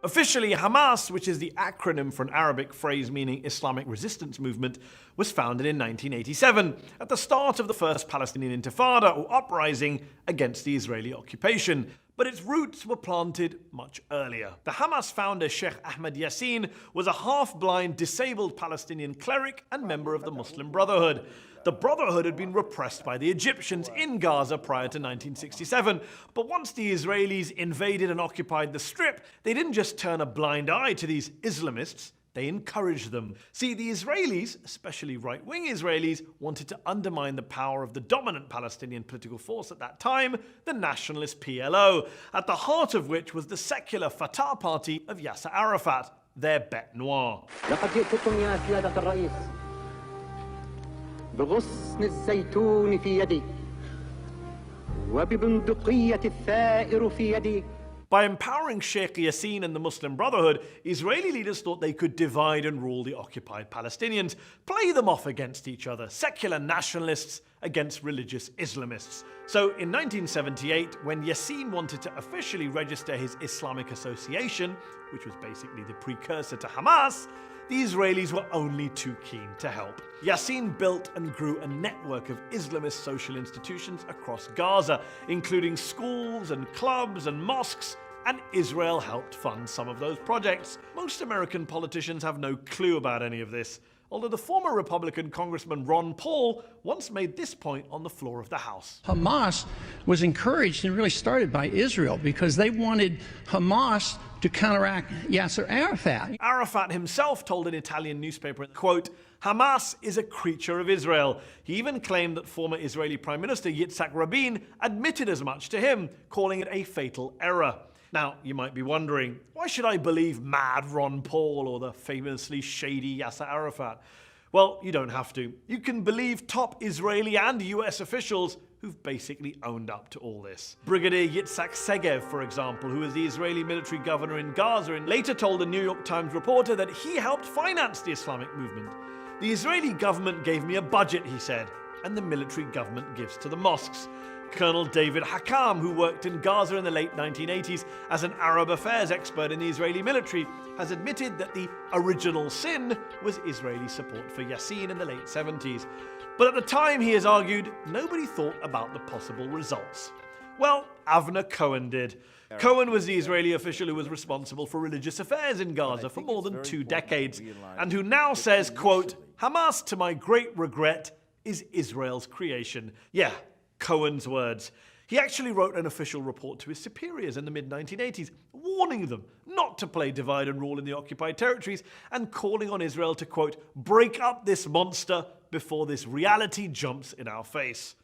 Officially, Hamas, which is the acronym for an Arabic phrase meaning Islamic Resistance Movement, was founded in 1987, at the start of the first Palestinian Intifada, or uprising, against the Israeli occupation. But its roots were planted much earlier. The Hamas founder Sheikh Ahmad Yassin was a half-blind, disabled Palestinian cleric and member of the Muslim Brotherhood. The Brotherhood had been repressed by the Egyptians in Gaza prior to 1967, but once the Israelis invaded and occupied the Strip, they didn't just turn a blind eye to these Islamists, they encouraged them. See, the Israelis, especially right-wing Israelis, wanted to undermine the power of the dominant Palestinian political force at that time, the nationalist PLO, at the heart of which was the secular Fatah party of Yasser Arafat, their bête noire. بغصن الزيتون في يدي وببندقية الثائر في يدي. By empowering Sheikh Yassin and the Muslim Brotherhood, Israeli leaders thought they could divide and rule the occupied Palestinians, play them off against each other, secular nationalists against religious Islamists. So in 1978, when Yassin wanted to officially register his Islamic Association, which was basically the precursor to Hamas, the Israelis were only too keen to help. Yassin built and grew a network of Islamist social institutions across Gaza, including schools and clubs and mosques, and Israel helped fund some of those projects. Most American politicians have no clue about any of this, although the former Republican Congressman Ron Paul once made this point on the floor of the House. Hamas was encouraged and really started by Israel because they wanted Hamas to counteract Yasser Arafat. Arafat himself told an Italian newspaper, quote, "Hamas is a creature of Israel." He even claimed that former Israeli Prime Minister Yitzhak Rabin admitted as much to him, calling it a fatal error. Now, you might be wondering, why should I believe mad Ron Paul or the famously shady Yasser Arafat? Well, you don't have to. You can believe top Israeli and US officials who've basically owned up to all this. Brigadier Yitzak, for example, who was the Israeli military governor in Gaza, and later told a New York Times reporter that he helped finance the Islamic movement. "The Israeli government gave me a budget," he said, "and the military government gives to the mosques." Colonel David Hakam, who worked in Gaza in the late 1980s as an Arab affairs expert in the Israeli military, has admitted that the original sin was Israeli support for Yassin in the late 70s. But at the time, he has argued, nobody thought about the possible results. Well, Avner Cohen did. Cohen was the Israeli official who was responsible for religious affairs in Gaza for more than 2 decades, and who now says, quote, "Hamas, to my great regret, is Israel's creation." Yeah, Cohen's words. He actually wrote an official report to his superiors in the mid-1980s, warning them not to play divide and rule in the occupied territories and calling on Israel to, quote, "break up this monster before this reality jumps in our face."